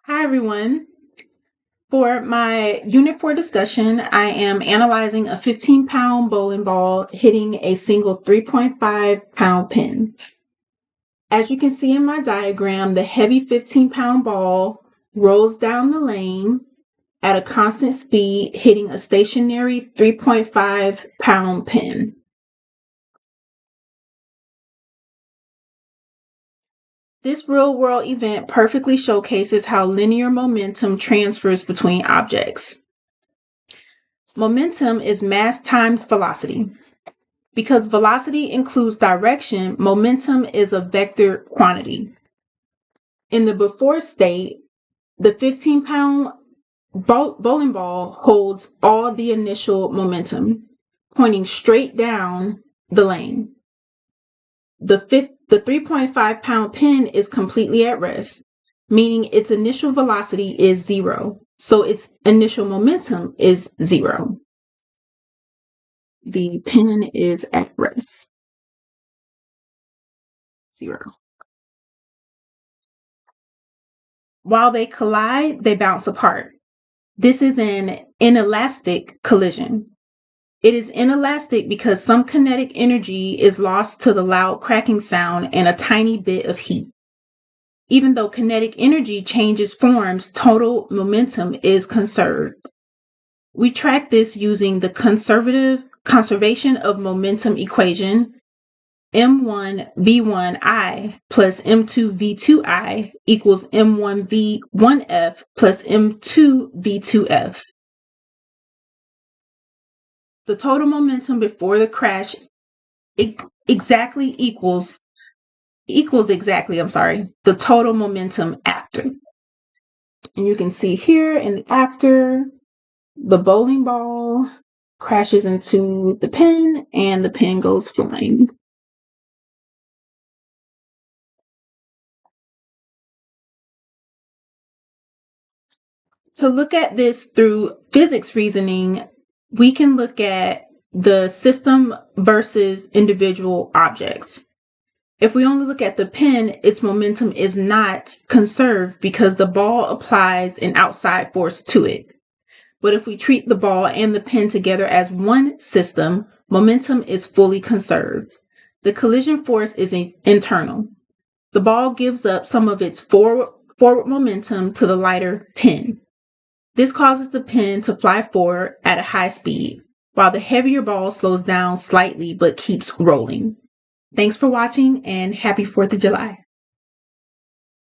Hi, everyone. For my unit 4 discussion, I am analyzing a 15-pound bowling ball hitting a single 3.5-pound pin. As you can see in my diagram, the heavy 15-pound ball rolls down the lane at a constant speed, hitting a stationary 3.5-pound pin. This real-world event perfectly showcases how linear momentum transfers between objects. Momentum is mass times velocity. Because velocity includes direction, momentum is a vector quantity. In the before state, the 15-pound bowling ball holds all the initial momentum, pointing straight down the lane. The 3.5-pound pin is completely at rest, meaning its initial velocity is 0, so its initial momentum is 0. The pin is at rest. 0. While they collide, they bounce apart. This is an inelastic collision. It is inelastic because some kinetic energy is lost to the loud cracking sound and a tiny bit of heat. Even though kinetic energy changes forms, total momentum is conserved. We track this using the conservation of momentum equation. M1v1i plus M2v2i equals M1v1f plus M2v2f. The total momentum before the crash equals exactly the total momentum after. And you can see here in the after, the bowling ball crashes into the pin and the pin goes flying. To look at this through physics reasoning, we can look at the system versus individual objects. If we only look at the pin, its momentum is not conserved because the ball applies an outside force to it. But if we treat the ball and the pin together as one system, momentum is fully conserved. The collision force is internal. The ball gives up some of its forward momentum to the lighter pin. This causes the pin to fly forward at a high speed, while the heavier ball slows down slightly but keeps rolling. Thanks for watching and happy 4th of July.